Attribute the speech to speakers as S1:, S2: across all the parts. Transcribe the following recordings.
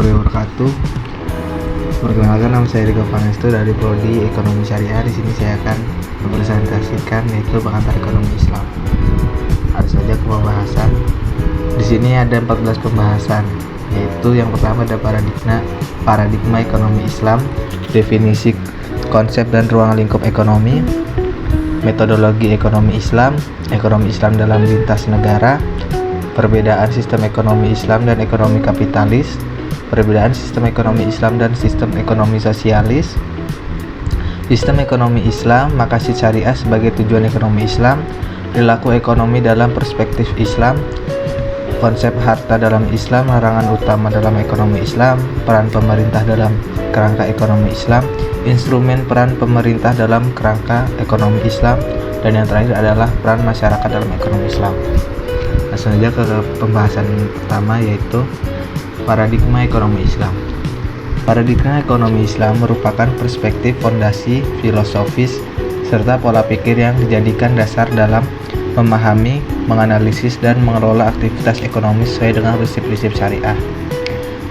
S1: warahmatullahi wabarakatuh. Perkenalkan, nama saya Riko Pangestu dari Prodi Ekonomi Syariah. Di sini saya akan mempresentasikan yaitu pengantar ekonomi Islam. Langsung saja ke pembahasan. Di sini ada 14 pembahasan, yaitu yang pertama ada paradigma ekonomi Islam, definisi, konsep dan ruang lingkup ekonomi, metodologi ekonomi Islam dalam lintas negara, perbedaan sistem ekonomi Islam dan ekonomi kapitalis, perbedaan sistem ekonomi Islam dan sistem ekonomi sosialis, sistem ekonomi Islam, maqasid syariah sebagai tujuan ekonomi Islam, perilaku ekonomi dalam perspektif Islam, konsep harta dalam Islam, larangan utama dalam ekonomi Islam, peran pemerintah dalam kerangka ekonomi Islam, instrumen peran pemerintah dalam kerangka ekonomi Islam, dan yang terakhir adalah peran masyarakat dalam ekonomi Islam. Langsung saja ke pembahasan pertama, yaitu paradigma ekonomi Islam. Paradigma ekonomi Islam merupakan perspektif fondasi filosofis serta pola pikir yang dijadikan dasar dalam memahami, menganalisis, dan mengelola aktivitas ekonomi sesuai dengan prinsip-prinsip syariah.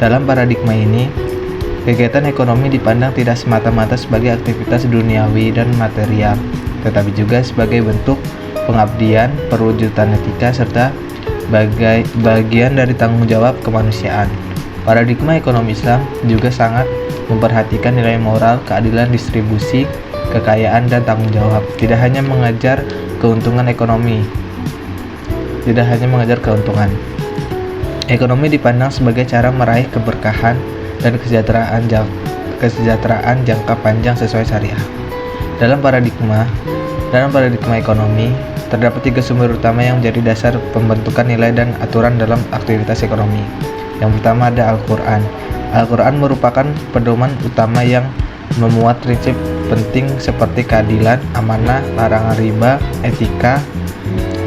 S1: Dalam paradigma ini, kegiatan ekonomi dipandang tidak semata-mata sebagai aktivitas duniawi dan material, tetapi juga sebagai bentuk pengabdian, perwujudan etika, serta bagian dari tanggung jawab kemanusiaan. Paradigma ekonomi Islam juga sangat memperhatikan nilai moral, keadilan distribusi, kekayaan, dan tanggung jawab. Tidak hanya mengejar keuntungan. Ekonomi dipandang sebagai cara meraih keberkahan dan kesejahteraan jangka panjang sesuai syariah. Dalam paradigma ekonomi, terdapat 3 sumber utama yang menjadi dasar pembentukan nilai dan aturan dalam aktivitas ekonomi. Yang pertama ada Al-Quran. Al-Quran merupakan pedoman utama yang memuat prinsip penting seperti keadilan, amanah, larangan riba, etika,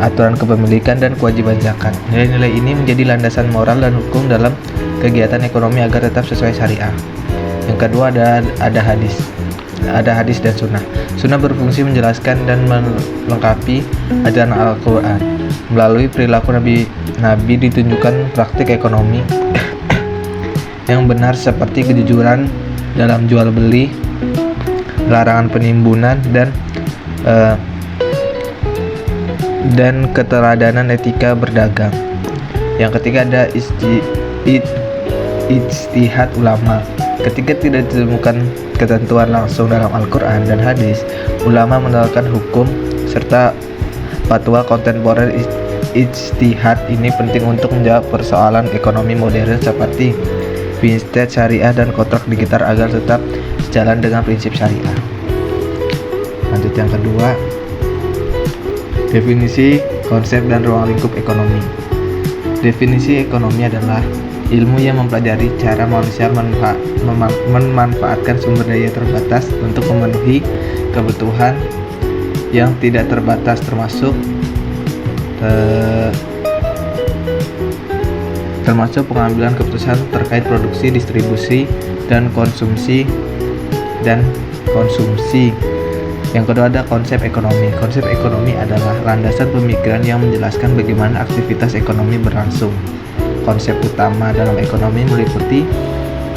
S1: aturan kepemilikan, dan kewajiban zakat. Nilai-nilai ini menjadi landasan moral dan hukum dalam kegiatan ekonomi agar tetap sesuai syariah. Yang kedua ada hadis. Ada hadis dan sunnah. Sunnah berfungsi menjelaskan dan melengkapi ajaran Al-Quran. Melalui perilaku Nabi ditunjukkan praktik ekonomi yang benar seperti kejujuran dalam jual beli, larangan penimbunan, dan keteladanan etika berdagang. Yang ketiga ada ijtihad ulama. Ketika tidak ditemukan ketentuan langsung dalam Al-Quran dan hadis, ulama mengeluarkan hukum serta fatwa kontemporer. Ijtihad ini penting untuk menjawab persoalan ekonomi modern seperti vintage syariah dan kontrak digital agar tetap sejalan dengan prinsip syariah. Lanjut yang kedua, definisi, konsep, dan ruang lingkup ekonomi. Definisi ekonomi adalah ilmu yang mempelajari cara manusia memanfaatkan sumber daya terbatas untuk memenuhi kebutuhan yang tidak terbatas, termasuk pengambilan keputusan terkait produksi, distribusi, dan konsumsi. Yang kedua ada konsep ekonomi. Konsep ekonomi adalah landasan pemikiran yang menjelaskan bagaimana aktivitas ekonomi berlangsung. Konsep utama dalam ekonomi meliputi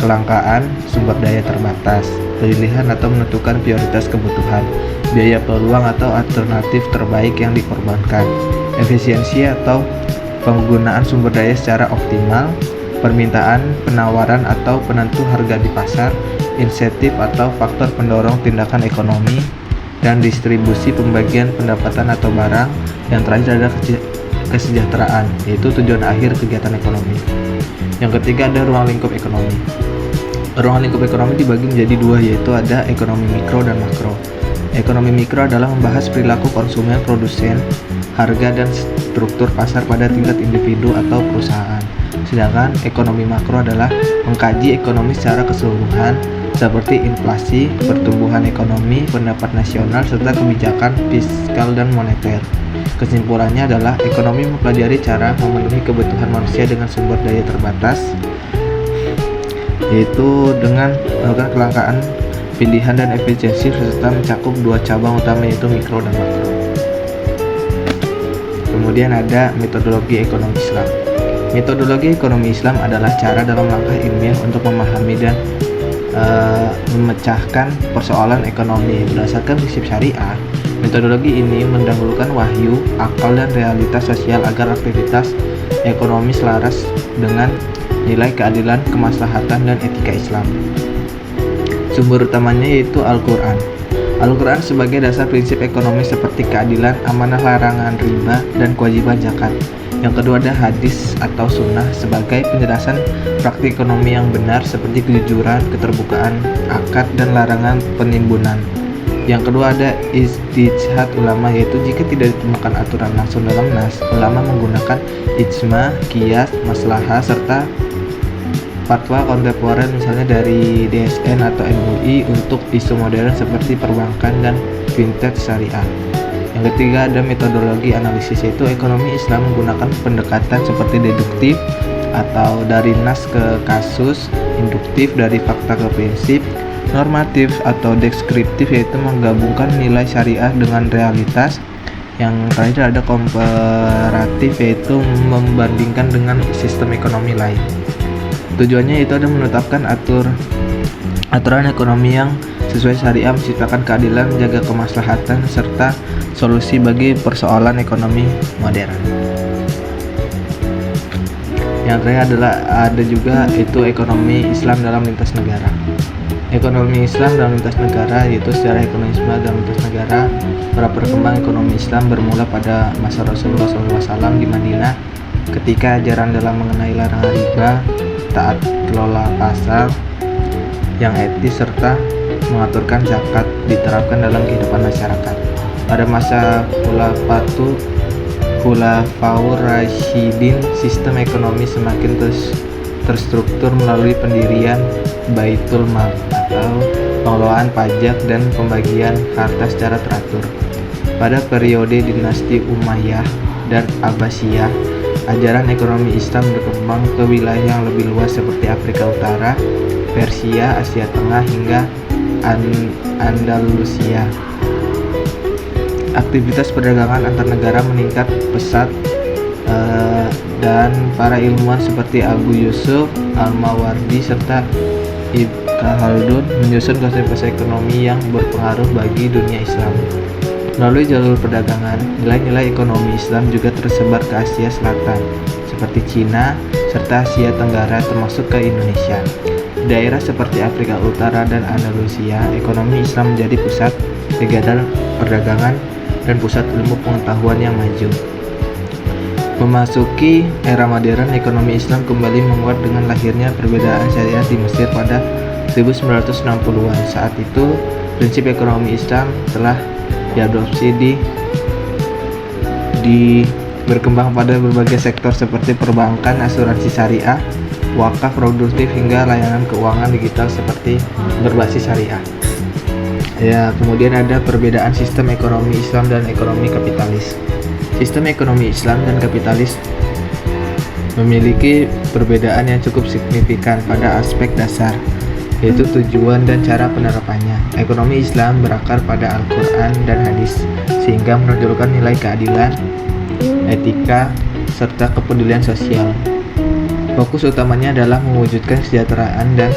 S1: kelangkaan sumber daya terbatas, pilihan atau menentukan prioritas kebutuhan, biaya peluang atau alternatif terbaik yang dikorbankan, efisiensi atau penggunaan sumber daya secara optimal, permintaan, penawaran atau penentu harga di pasar, insentif atau faktor pendorong tindakan ekonomi, dan distribusi pembagian pendapatan atau barang. Yang terakhir ada kesejahteraan, yaitu tujuan akhir kegiatan ekonomi. Yang ketiga ada ruang lingkup ekonomi. Ruang lingkup ekonomi dibagi menjadi 2, yaitu ada ekonomi mikro dan makro. Ekonomi mikro adalah membahas perilaku konsumen, produsen, harga, dan struktur pasar pada tingkat individu atau perusahaan. Sedangkan ekonomi makro adalah mengkaji ekonomi secara keseluruhan seperti inflasi, pertumbuhan ekonomi, pendapat nasional, serta kebijakan fiskal dan moneter. Kesimpulannya adalah ekonomi mempelajari cara memenuhi kebutuhan manusia dengan sumber daya terbatas, yaitu dengan melakukan kelangkaan, pilihan, dan efisiensi, serta mencakup 2 cabang utama yaitu mikro dan makro. Kemudian ada metodologi ekonomi Islam. Metodologi ekonomi Islam adalah cara dalam langkah ilmiah untuk memahami dan memecahkan persoalan ekonomi berdasarkan prinsip syariah. Metodologi ini mendahulukan wahyu, akal, dan realitas sosial agar aktivitas ekonomi selaras dengan nilai keadilan, kemaslahatan, dan etika Islam. Sumber utamanya yaitu Al-Quran. Al-Quran sebagai dasar prinsip ekonomi seperti keadilan, amanah, larangan riba, dan kewajiban zakat. Yang kedua ada hadis atau sunnah sebagai penjelasan praktik ekonomi yang benar seperti kejujuran, keterbukaan, akad, dan larangan penimbunan. Yang kedua ada ijtihad ulama, yaitu jika tidak ditemukan aturan langsung dalam nas, ulama menggunakan ijma, qiyas, maslahah, serta fatwa kontemporer misalnya dari DSN atau MUI untuk isu modern seperti perbankan dan fintech syariah. Yang ketiga ada metodologi analisis, yaitu ekonomi Islam menggunakan pendekatan seperti deduktif atau dari nas ke kasus, induktif dari fakta ke prinsip, normatif atau deskriptif yaitu menggabungkan nilai syariah dengan realitas. Yang terakhir ada komparatif yaitu membandingkan dengan sistem ekonomi lain. Tujuannya itu ada menetapkan aturan ekonomi yang sesuai syariah, menciptakan keadilan, menjaga kemaslahatan, serta solusi bagi persoalan ekonomi modern. Yang terakhir adalah ada juga itu ekonomi Islam dalam lintas negara. Ekonomi Islam dalam lintas negara yaitu sejarah ekonomi Islam dalam lintas negara. Para perkembangan ekonomi Islam bermula pada masa Rasulullah SAW di Madinah ketika ajaran dalam mengenai larangan riba, taat kelola pasar yang etis, serta mengaturkan zakat diterapkan dalam kehidupan masyarakat. Pada masa Khulafaur Rasyidin, sistem ekonomi semakin terstruktur melalui pendirian Baitul Mal atau pengelolaan pajak dan pembagian harta secara teratur. Pada periode dinasti Umayyah dan Abbasiyah, ajaran ekonomi Islam berkembang ke wilayah yang lebih luas seperti Afrika Utara, Persia, Asia Tengah, hingga Andalusia. Aktivitas perdagangan antar negara meningkat pesat dan para ilmuwan seperti Abu Yusuf Al-Mawardi serta Ibn Khaldun menyusun konsep ekonomi yang berpengaruh bagi dunia Islam. Melalui jalur perdagangan, nilai-nilai ekonomi Islam juga tersebar ke Asia Selatan seperti Cina serta Asia Tenggara termasuk ke Indonesia. Daerah seperti Afrika Utara dan Andalusia, ekonomi Islam menjadi pusat kegiatan perdagangan dan pusat ilmu pengetahuan yang maju. Memasuki era modern, ekonomi Islam kembali menguat dengan lahirnya perbedaan syariah di Mesir pada 1960-an. Saat itu, prinsip ekonomi Islam telah diadopsi berkembang pada berbagai sektor seperti perbankan, asuransi syariah, wakaf produktif, hingga layanan keuangan digital seperti berbasis syariah. Ya, kemudian ada perbedaan sistem ekonomi Islam dan ekonomi kapitalis. Sistem ekonomi Islam dan kapitalis memiliki perbedaan yang cukup signifikan pada aspek dasar, yaitu tujuan dan cara penerapannya. Ekonomi Islam berakar pada Al-Quran dan hadis, sehingga menonjolkan nilai keadilan, etika, serta kepedulian sosial. Fokus utamanya adalah mewujudkan kesejahteraan dan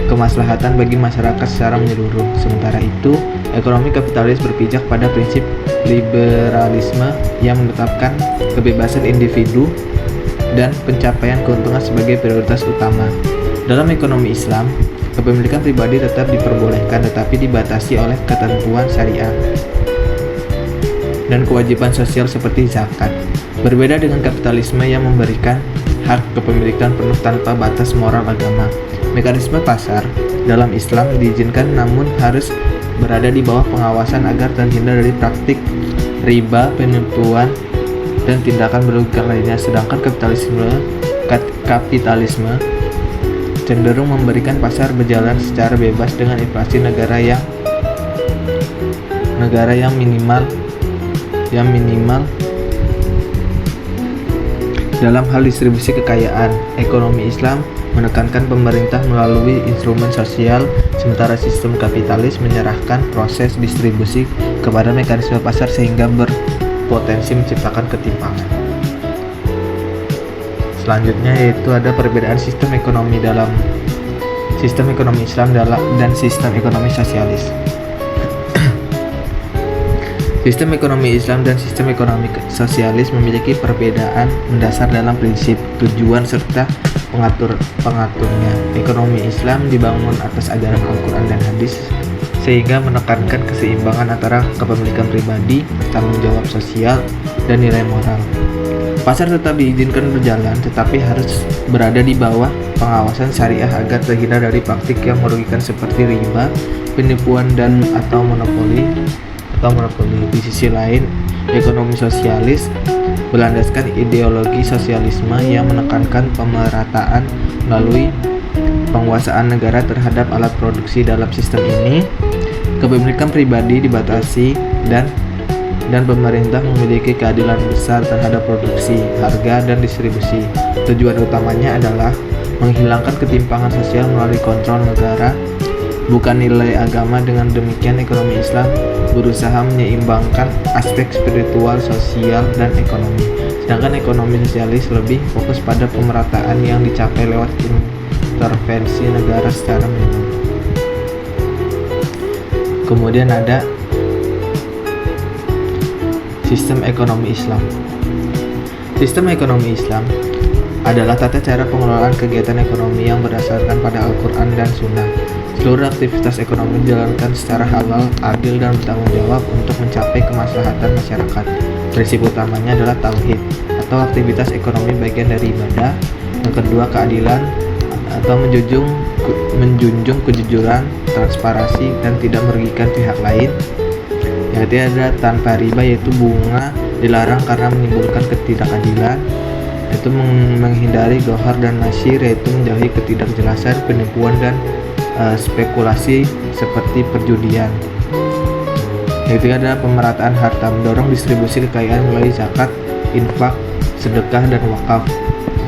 S1: kemaslahatan bagi masyarakat secara menyeluruh. Sementara itu, ekonomi kapitalis berpijak pada prinsip liberalisme yang menetapkan kebebasan individu dan pencapaian keuntungan sebagai prioritas utama. Dalam ekonomi Islam, kepemilikan pribadi tetap diperbolehkan tetapi dibatasi oleh ketentuan syariah dan kewajiban sosial seperti zakat. Berbeda dengan kapitalisme yang memberikan hak kepemilikan penuh tanpa batas moral agama. Mekanisme pasar dalam Islam diizinkan namun harus berada di bawah pengawasan agar terhindar dari praktik riba, penipuan, dan tindakan merugikan lainnya. Sedangkan kapitalisme cenderung memberikan pasar berjalan secara bebas dengan inflasi negara yang minimal dalam hal distribusi kekayaan. Ekonomi Islam menekankan pemerintah melalui instrumen sosial, sementara sistem kapitalis menyerahkan proses distribusi kepada mekanisme pasar sehingga berpotensi menciptakan ketimpangan. Selanjutnya yaitu ada perbedaan sistem ekonomi Islam dan sistem ekonomi sosialis. Sistem ekonomi Islam dan sistem ekonomi sosialis memiliki perbedaan mendasar dalam prinsip, tujuan, serta pengaturnya. Ekonomi Islam dibangun atas ajaran Al-Quran dan hadis, sehingga menekankan keseimbangan antara kepemilikan pribadi, tanggung jawab sosial, dan nilai moral. Pasar tetap diizinkan berjalan, tetapi harus berada di bawah pengawasan syariah agar terhindar dari praktik yang merugikan seperti riba, penipuan, dan atau monopoli. Di sisi lain, ekonomi sosialis berlandaskan ideologi sosialisme yang menekankan pemerataan melalui penguasaan negara terhadap alat produksi. Dalam sistem ini, kepemilikan pribadi dibatasi dan pemerintah memiliki keadilan besar terhadap produksi, harga, dan distribusi. Tujuan utamanya adalah menghilangkan ketimpangan sosial melalui kontrol negara, bukan nilai agama. Dengan demikian, ekonomi Islam berusaha menyeimbangkan aspek spiritual, sosial, dan ekonomi. Sedangkan ekonomi sosialis lebih fokus pada pemerataan yang dicapai lewat intervensi negara secara menyeluruh. Kemudian ada sistem ekonomi Islam. Sistem ekonomi Islam adalah tata cara pengelolaan kegiatan ekonomi yang berdasarkan pada Al-Quran dan Sunnah. Seluruh aktivitas ekonomi dijalankan secara halal, adil, dan bertanggung jawab untuk mencapai kemaslahatan masyarakat. Prinsip utamanya adalah tauhid atau aktivitas ekonomi bagian dari ibadah. Yang kedua, keadilan atau menjunjung kejujuran, transparansi, dan tidak merugikan pihak lain. Yang ketiga ada tanpa riba, yaitu bunga dilarang karena menimbulkan ketidakadilan, yaitu menghindari dohar dan nasyir, yaitu menjauhi ketidakjelasan, penipuan, dan spekulasi seperti perjudian. Yang ketiga adalah pemerataan harta, mendorong distribusi kekayaan melalui zakat, infak, sedekah, dan wakaf.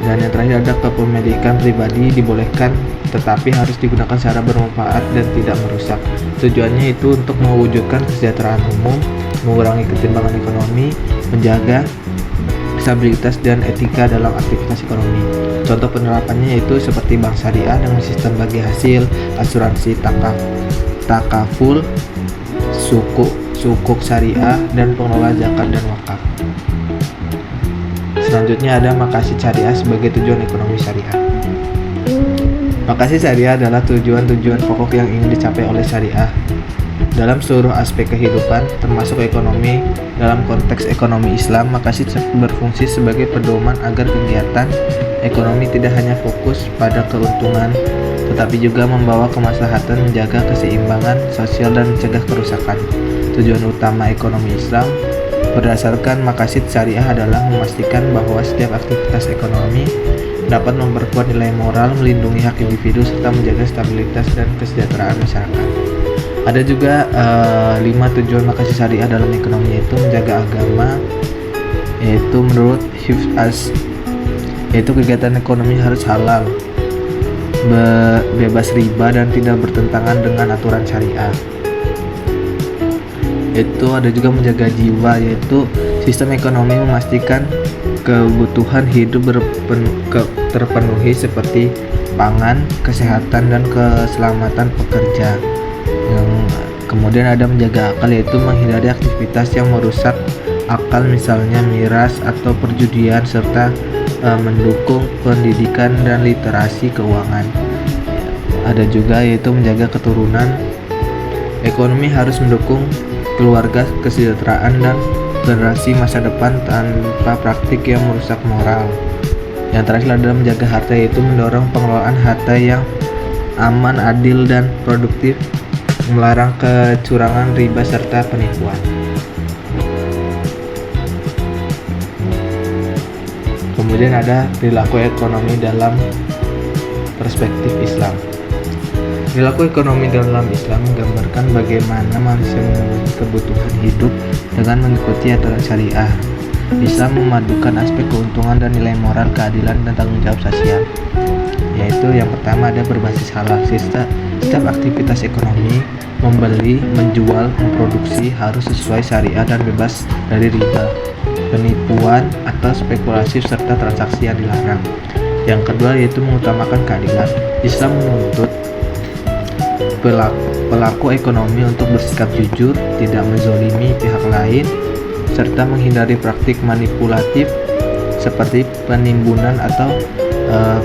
S1: Dan yang terakhir ada kepemilikan pribadi dibolehkan, tetapi harus digunakan secara bermanfaat dan tidak merusak. Tujuannya itu untuk mewujudkan kesejahteraan umum, mengurangi ketimpangan ekonomi, menjaga stabilitas dan etika dalam aktivitas ekonomi. Contoh penerapannya yaitu seperti bank syariah dengan sistem bagi hasil, asuransi takaful, sukuk syariah, dan pengelola zakat dan wakaf. Selanjutnya ada maqasid syariah sebagai tujuan ekonomi syariah. Maqasid syariah adalah tujuan-tujuan pokok yang ingin dicapai oleh syariah dalam seluruh aspek kehidupan, termasuk ekonomi. Dalam konteks ekonomi Islam, maqasid berfungsi sebagai pedoman agar kegiatan ekonomi tidak hanya fokus pada keuntungan, tetapi juga membawa kemaslahatan, menjaga keseimbangan sosial, dan mencegah kerusakan. Tujuan utama ekonomi Islam berdasarkan maqasid syariah adalah memastikan bahwa setiap aktivitas ekonomi dapat memperkuat nilai moral, melindungi hak individu, serta menjaga stabilitas dan kesejahteraan masyarakat. Ada juga 5 tujuan maqasid syariah dalam ekonomi, yaitu menjaga agama, yaitu menurut Hifz, yaitu kegiatan ekonomi harus halal, bebas riba, dan tidak bertentangan dengan aturan syariah. Itu ada juga menjaga jiwa, yaitu sistem ekonomi memastikan kebutuhan hidup terpenuhi seperti pangan, kesehatan, dan keselamatan pekerja. Kemudian ada menjaga akal, yaitu menghindari aktivitas yang merusak akal, misalnya miras atau perjudian, serta mendukung pendidikan dan literasi keuangan. Ada juga yaitu menjaga keturunan. Ekonomi harus mendukung keluarga, kesejahteraan, dan generasi masa depan tanpa praktik yang merusak moral. Yang terakhir adalah menjaga harta, yaitu mendorong pengelolaan harta yang aman, adil, dan produktif, melarang kecurangan, riba, serta penipuan. Kemudian ada perilaku ekonomi dalam perspektif Islam. Perilaku ekonomi dalam Islam menggambarkan bagaimana manusia memenuhi kebutuhan hidup dengan mengikuti aturan syariah. Islam memadukan aspek keuntungan dan nilai moral, keadilan, dan tanggung jawab sosial. Yaitu yang pertama ada berbasis halal. Setiap aktivitas ekonomi, membeli, menjual, memproduksi harus sesuai syariah dan bebas dari riba. penipuan atau spekulasi serta transaksi yang dilarang. Yang kedua yaitu mengutamakan keadilan. Islam menuntut pelaku ekonomi untuk bersikap jujur, tidak menzolimi pihak lain, serta menghindari praktik manipulatif seperti penimbunan atau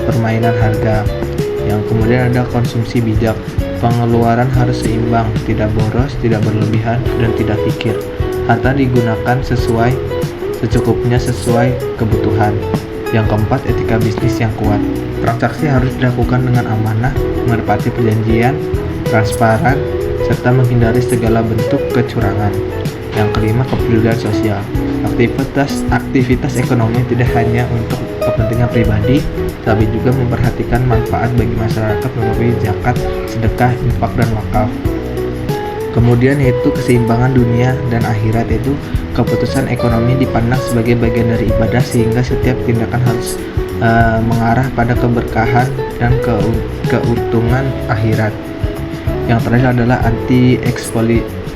S1: permainan harga. Yang kemudian ada konsumsi bijak. Pengeluaran harus seimbang, tidak boros, tidak berlebihan, dan tidak fikir. Harta digunakan secukupnya sesuai kebutuhan. Yang keempat, etika bisnis yang kuat. Transaksi harus dilakukan dengan amanah, menepati perjanjian, transparan, serta menghindari segala bentuk kecurangan. Yang kelima, kepedulian sosial. Aktivitas ekonomi tidak hanya untuk kepentingan pribadi, tapi juga memperhatikan manfaat bagi masyarakat melalui zakat, sedekah, infak, dan wakaf. Kemudian yaitu keseimbangan dunia dan akhirat, yaitu keputusan ekonomi dipandang sebagai bagian dari ibadah sehingga setiap tindakan harus mengarah pada keberkahan dan keuntungan akhirat. Yang terakhir adalah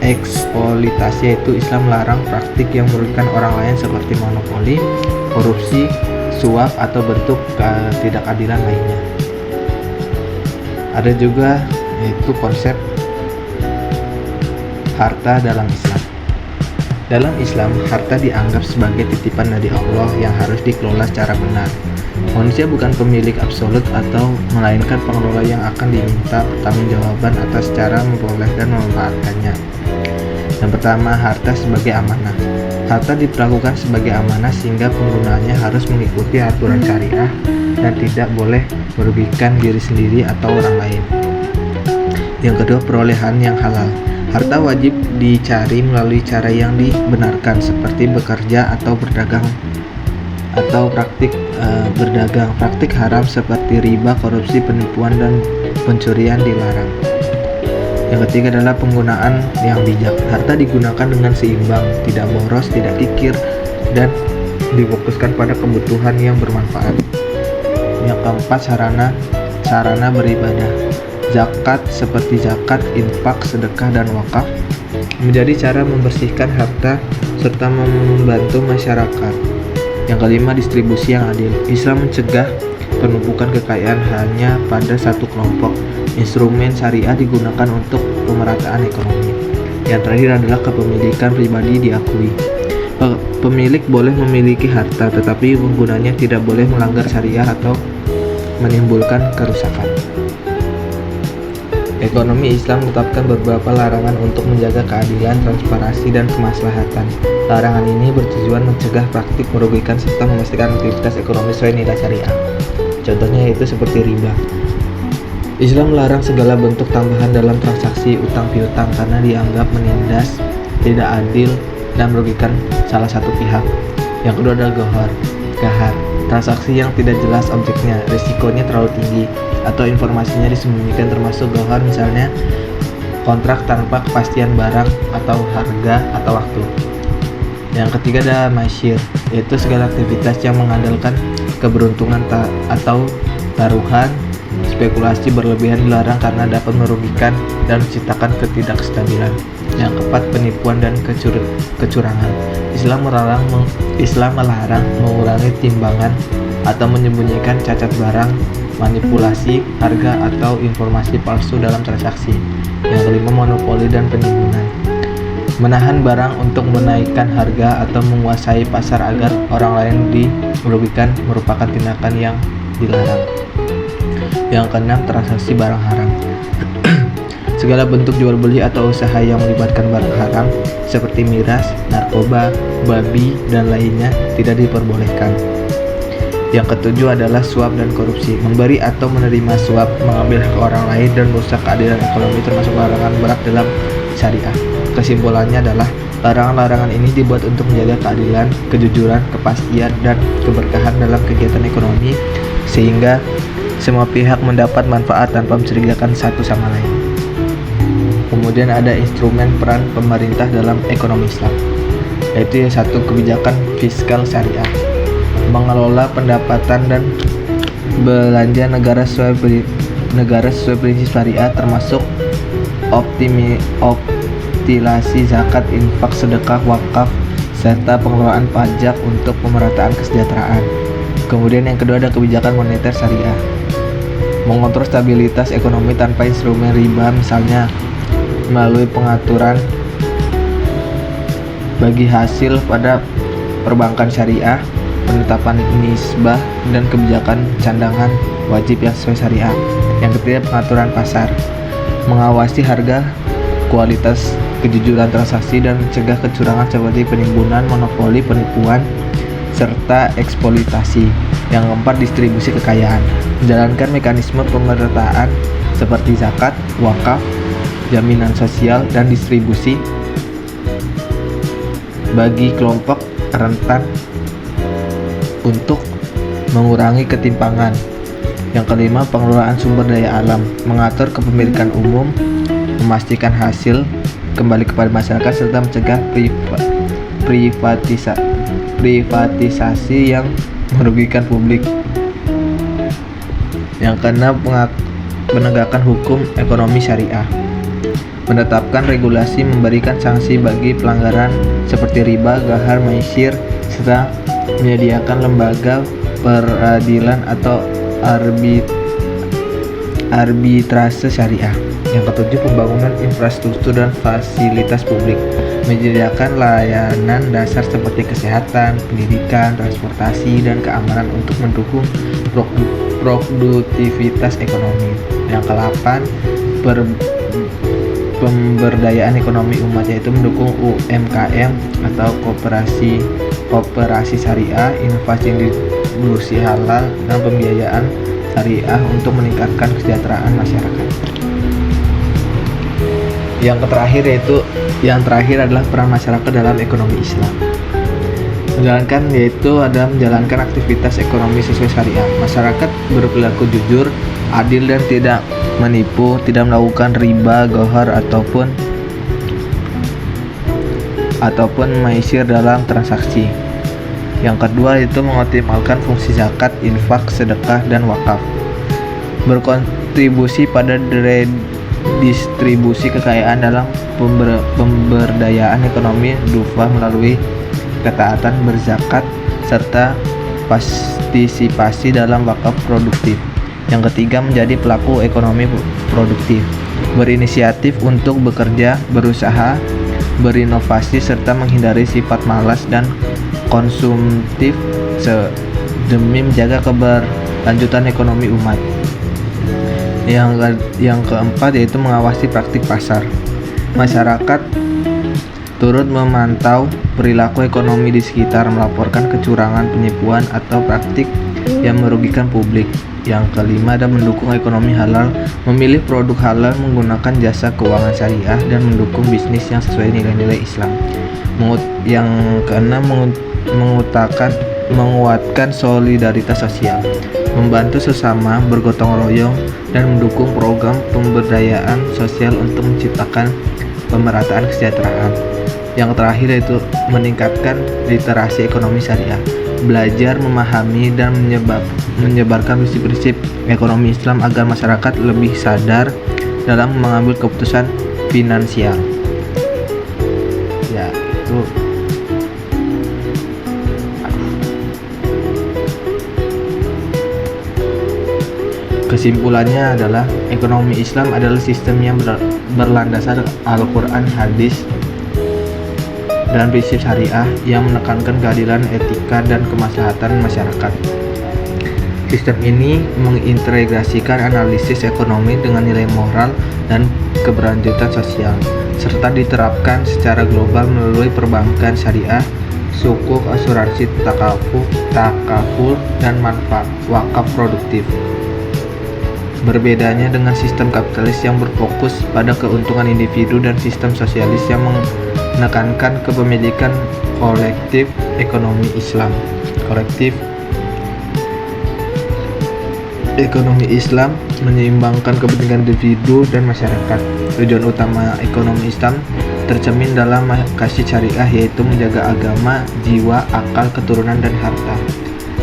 S1: eksploitasi, yaitu Islam melarang praktik yang merugikan orang lain seperti monopoli, korupsi, suap, atau bentuk ketidakadilan lainnya. Ada juga yaitu konsep harta dalam Islam. Dalam Islam, harta dianggap sebagai titipan dari Allah yang harus dikelola secara benar. Manusia bukan pemilik absolut atau melainkan pengelola yang akan diminta pertanggungjawaban atas cara memperoleh dan memanfaatkannya. Yang pertama, harta sebagai amanah. Harta diperlakukan sebagai amanah sehingga penggunaannya harus mengikuti aturan syariah dan tidak boleh merugikan diri sendiri atau orang lain. Yang kedua, perolehan yang halal. Harta wajib dicari melalui cara yang dibenarkan seperti bekerja atau berdagang atau praktik berdagang. Praktik haram seperti riba, korupsi, penipuan, dan pencurian dilarang. Yang ketiga adalah penggunaan yang bijak. Harta digunakan dengan seimbang, tidak boros, tidak kikir, dan difokuskan pada kebutuhan yang bermanfaat. Yang keempat, sarana beribadah. Zakat seperti zakat, infak, sedekah, dan wakaf menjadi cara membersihkan harta serta membantu masyarakat. Yang kelima, distribusi yang adil. Islam mencegah penumpukan kekayaan hanya pada satu kelompok. Instrumen syariah digunakan untuk pemerataan ekonomi. Yang terakhir adalah kepemilikan pribadi diakui. Pemilik boleh memiliki harta, tetapi penggunanya tidak boleh melanggar syariah atau menimbulkan kerusakan. Ekonomi Islam menetapkan beberapa larangan untuk menjaga keadilan, transparansi, dan kemaslahatan. Larangan ini bertujuan mencegah praktik merugikan serta memastikan aktivitas ekonomi sesuai nilai syariah. Contohnya yaitu seperti riba. Islam melarang segala bentuk tambahan dalam transaksi utang piutang karena dianggap menindas, tidak adil, dan merugikan salah satu pihak. Yang kedua adalah gahar. Transaksi yang tidak jelas objeknya, risikonya terlalu tinggi, atau informasinya disembunyikan termasuk gahar, misalnya kontrak tanpa kepastian barang atau harga atau waktu. Yang ketiga adalah masyir, yaitu segala aktivitas yang mengandalkan keberuntungan atau taruhan. Spekulasi berlebihan dilarang karena dapat merugikan dan menciptakan ketidakstabilan. Yang keempat, penipuan dan kecurangan. Islam melarang mengurangi timbangan atau menyembunyikan cacat barang, manipulasi harga, atau informasi palsu dalam transaksi. Yang kelima, monopoli dan penimbunan. Menahan barang untuk menaikkan harga atau menguasai pasar agar orang lain dirugikan merupakan tindakan yang dilarang. Yang keenam, transaksi barang haram. Segala bentuk jual beli atau usaha yang melibatkan barang haram seperti miras, narkoba, babi, dan lainnya tidak diperbolehkan. Yang ketujuh adalah suap dan korupsi. Memberi atau menerima suap, mengambil hak orang lain, dan merusak keadilan ekonomi termasuk larangan berat dalam syariah. Kesimpulannya adalah larangan-larangan ini dibuat untuk menjaga keadilan, kejujuran, kepastian, dan keberkahan dalam kegiatan ekonomi sehingga semua pihak mendapat manfaat tanpa mencurigakan satu sama lain. Kemudian ada instrumen peran pemerintah dalam ekonomi Islam, yaitu satu, kebijakan fiskal syariah. Mengelola pendapatan dan belanja negara sesuai prinsip syariah termasuk optimasi zakat, infak, sedekah, wakaf, serta pengelolaan pajak untuk pemerataan kesejahteraan. Kemudian yang kedua ada kebijakan moneter syariah. Mengontrol stabilitas ekonomi tanpa instrumen riba, misalnya melalui pengaturan bagi hasil pada perbankan syariah, penetapan nisbah, dan kebijakan cadangan wajib yang sesuai syariah. Yang ketiga, pengaturan pasar, mengawasi harga, kualitas, kejujuran transaksi, dan mencegah kecurangan seperti penimbunan, monopoli, penipuan, serta eksploitasi. Yang keempat, distribusi kekayaan, menjalankan mekanisme pemerataan seperti zakat, wakaf, jaminan sosial, dan distribusi bagi kelompok rentan untuk mengurangi ketimpangan. Yang kelima, pengelolaan sumber daya alam, mengatur kepemilikan umum, memastikan hasil kembali kepada masyarakat, serta mencegah privatisasi yang merugikan publik. Yang keenam, penegakan hukum ekonomi syariah, menetapkan regulasi, memberikan sanksi bagi pelanggaran seperti riba, ghar, maisir, serta menyediakan lembaga peradilan atau arbitrase syariah. Yang ketujuh, pembangunan infrastruktur dan fasilitas publik, menyediakan layanan dasar seperti kesehatan, pendidikan, transportasi, dan keamanan untuk mendukung produktivitas ekonomi. Yang ke-8, pemberdayaan ekonomi umat, yaitu mendukung UMKM atau koperasi syariah, inovasi industri halal, dan pembiayaan syariah untuk meningkatkan kesejahteraan masyarakat. Yang terakhir adalah peran masyarakat dalam ekonomi Islam. Menjalankan aktivitas ekonomi sesuai syariah. Masyarakat berperilaku jujur, adil, dan tidak menipu, tidak melakukan riba, ghar, ataupun maisir dalam transaksi. Yang kedua itu mengoptimalkan fungsi zakat, infak, sedekah, dan wakaf. Berkontribusi pada distribusi kekayaan dalam pemberdayaan ekonomi dufa melalui ketaatan berzakat serta partisipasi dalam wakaf produktif. Yang ketiga, menjadi pelaku ekonomi produktif, berinisiatif untuk bekerja, berusaha, berinovasi, serta menghindari sifat malas dan konsumtif demi menjaga keberlanjutan ekonomi umat. Yang keempat yaitu mengawasi praktik pasar. Masyarakat turut memantau perilaku ekonomi di sekitar, melaporkan kecurangan, penipuan, atau praktik yang merugikan publik. Yang kelima ada mendukung ekonomi halal, memilih produk halal, menggunakan jasa keuangan syariah, dan mendukung bisnis yang sesuai nilai-nilai Islam. Yang keenam, menguatkan solidaritas sosial, membantu sesama, bergotong royong, dan mendukung program pemberdayaan sosial untuk menciptakan pemerataan kesejahteraan. Yang terakhir yaitu meningkatkan literasi ekonomi syariah, belajar, memahami, dan menyebarkan prinsip-prinsip ekonomi Islam agar masyarakat lebih sadar dalam mengambil keputusan finansial. Ya, itu kesimpulannya adalah ekonomi Islam adalah sistem yang berlandaskan Al-Quran, hadis, dan prinsip syariah yang menekankan keadilan, etika, dan kemaslahatan masyarakat. Sistem ini mengintegrasikan analisis ekonomi dengan nilai moral dan keberlanjutan sosial, serta diterapkan secara global melalui perbankan syariah, sukuk, asuransi, takaful, dan manfaat wakaf produktif. Berbedanya dengan sistem kapitalis yang berfokus pada keuntungan individu dan sistem sosialis yang menekankan kepemilikan kolektif, ekonomi Islam menyeimbangkan kepentingan individu dan masyarakat. Tujuan utama ekonomi Islam tercermin dalam maqasid syariah, yaitu menjaga agama, jiwa, akal, keturunan, dan harta.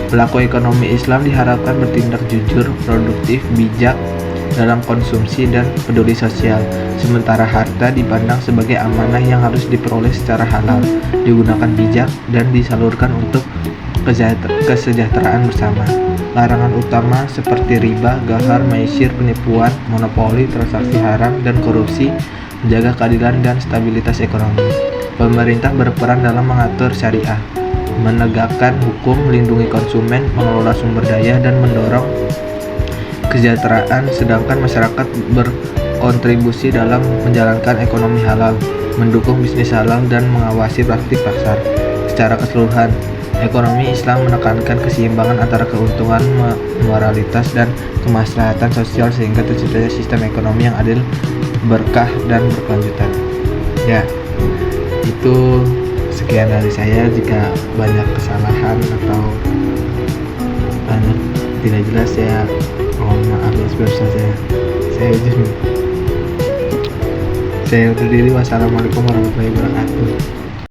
S1: Pelaku ekonomi Islam diharapkan bertindak jujur, produktif, bijak, dalam konsumsi dan peduli sosial. Sementara harta dipandang sebagai amanah yang harus diperoleh secara halal, digunakan bijak, dan disalurkan untuk kesejahteraan bersama. Larangan utama seperti riba, gahar, maisir, penipuan, monopoli, transaksi haram, dan korupsi menjaga keadilan dan stabilitas ekonomi. Pemerintah berperan dalam mengatur syariah, menegakkan hukum, melindungi konsumen, mengelola sumber daya, dan mendorong kesejahteraan, sedangkan masyarakat berkontribusi dalam menjalankan ekonomi halal, mendukung bisnis halal, dan mengawasi praktik pasar. Secara keseluruhan, ekonomi Islam menekankan keseimbangan antara keuntungan, moralitas, dan kemaslahatan sosial sehingga terciptanya sistem ekonomi yang adil, berkah, dan berkelanjutan. Ya, itu sekian dari saya. Jika banyak kesalahan atau banyak tidak jelas, saya mohon maaf ya sebesar saya undur diri. Wassalamualaikum warahmatullahi wabarakatuh.